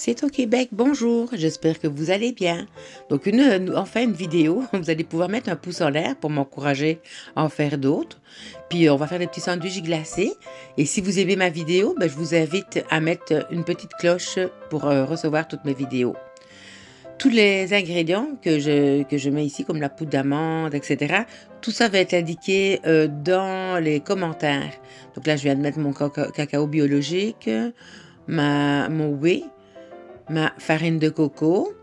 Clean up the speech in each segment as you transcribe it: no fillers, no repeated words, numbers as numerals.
C'est au Québec, bonjour, j'espère que vous allez bien. Donc enfin une vidéo, vous allez pouvoir mettre un pouce en l'air pour m'encourager à en faire d'autres. Puis on va faire des petits sandwichs glacés. Et si vous aimez ma vidéo, je vous invite à mettre une petite cloche pour recevoir toutes mes vidéos. Tous les ingrédients que je mets ici, comme la poudre d'amande, etc., tout ça va être indiqué dans les commentaires. Donc là, je viens de mettre mon cacao biologique, mon whey, ma farine de coco,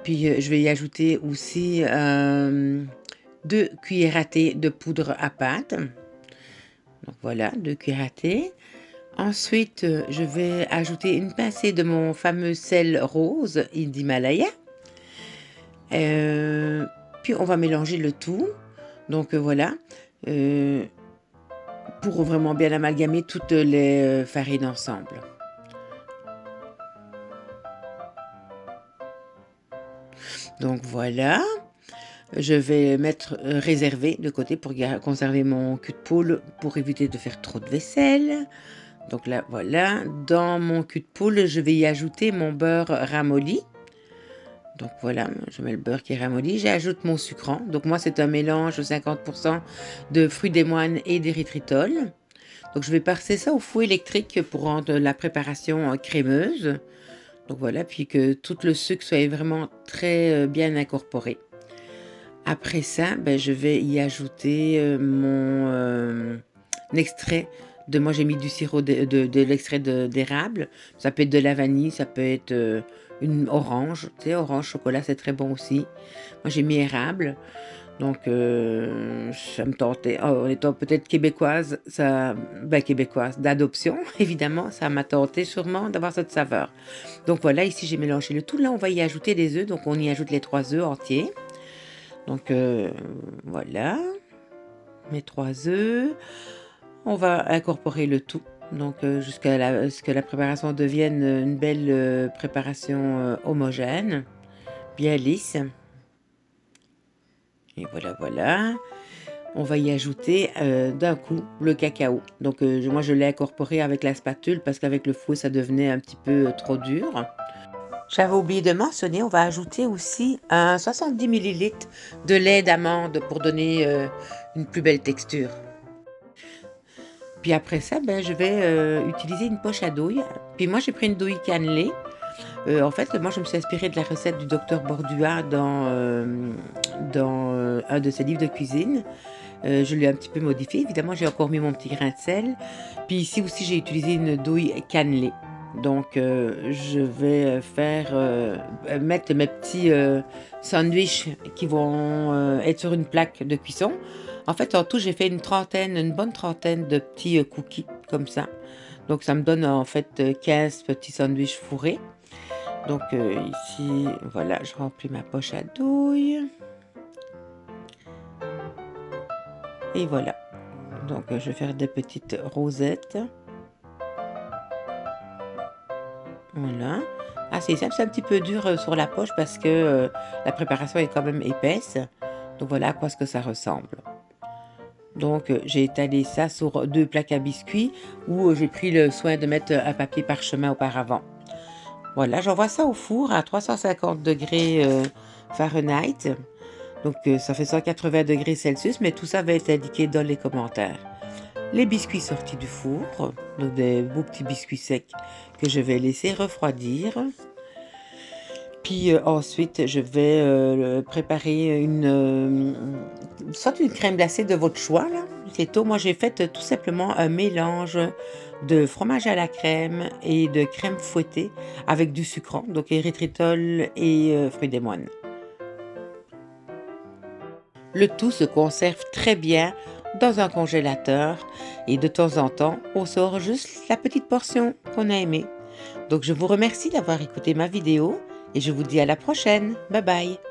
puis je vais y ajouter aussi 2 cuillères à thé de poudre à pâte. Donc voilà, 2 cuillères à thé. Ensuite, je vais ajouter une pincée de mon fameux sel rose d'Himalaya. Puis on va mélanger le tout. Donc voilà, pour vraiment bien amalgamer toutes les farines ensemble. Donc voilà. Je vais mettre réservé de côté pour conserver mon cul de poule pour éviter de faire trop de vaisselle. Donc là, voilà. Dans mon cul de poule, je vais y ajouter mon beurre ramolli. Donc voilà, je mets le beurre qui est ramolli. J'ajoute mon sucrant. Donc moi, c'est un mélange de 50% de fruits des moines et d'érythritol. Donc je vais passer ça au four électrique pour rendre la préparation crémeuse. Donc voilà, puis que tout le sucre soit vraiment très bien incorporé. Après ça, je vais y ajouter mon extrait moi j'ai mis du sirop de l'extrait d'érable. Ça peut être de la vanille, ça peut être une orange. Tu sais, orange chocolat, c'est très bon aussi. Moi j'ai mis érable. Donc ça me tentait, en étant peut-être québécoise, québécoise d'adoption, évidemment, ça m'a tenté sûrement d'avoir cette saveur. Donc voilà, ici j'ai mélangé le tout. Là, on va y ajouter des œufs. Donc on y ajoute les 3 œufs entiers. Donc voilà, mes 3 œufs. On va incorporer le tout. Donc jusqu'à ce que la préparation devienne une belle préparation homogène, bien lisse. Et voilà, voilà. On va y ajouter d'un coup le cacao. Donc moi je l'ai incorporé avec la spatule parce qu'avec le fouet ça devenait un petit peu trop dur. J'avais oublié de mentionner, on va ajouter aussi un 70 ml de lait d'amande pour donner une plus belle texture. Puis après ça, je vais utiliser une poche à douille. Puis moi, j'ai pris une douille cannelée. En fait, moi, je me suis inspirée de la recette du docteur Bordua dans un de ses livres de cuisine. Je l'ai un petit peu modifié. Évidemment, j'ai encore mis mon petit grain de sel. Puis ici aussi, j'ai utilisé une douille cannelée. Donc, je vais mettre mes petits sandwichs qui vont être sur une plaque de cuisson. En fait, en tout, j'ai fait une bonne trentaine de petits cookies comme ça. Donc, ça me donne en fait 15 petits sandwichs fourrés. Donc, ici, voilà, je remplis ma poche à douille. Et voilà. Donc, je vais faire des petites rosettes. Voilà. Ah, c'est simple, c'est un petit peu dur sur la poche parce que la préparation est quand même épaisse. Donc, voilà à quoi ce que ça ressemble. Donc, j'ai étalé ça sur 2 plaques à biscuits où j'ai pris le soin de mettre un papier parchemin auparavant. Voilà, j'envoie ça au four à 350 degrés Fahrenheit. Donc, ça fait 180 degrés Celsius, mais tout ça va être indiqué dans les commentaires. Les biscuits sortis du four, donc des beaux petits biscuits secs que je vais laisser refroidir. Puis ensuite, je vais préparer soit une crème glacée de votre choix, là. C'est tout. Moi, j'ai fait tout simplement un mélange de fromage à la crème et de crème fouettée avec du sucrant, donc érythritol et fruits des moines. Le tout se conserve très bien dans un congélateur et de temps en temps, on sort juste la petite portion qu'on a aimée. Donc je vous remercie d'avoir écouté ma vidéo et je vous dis à la prochaine. Bye bye.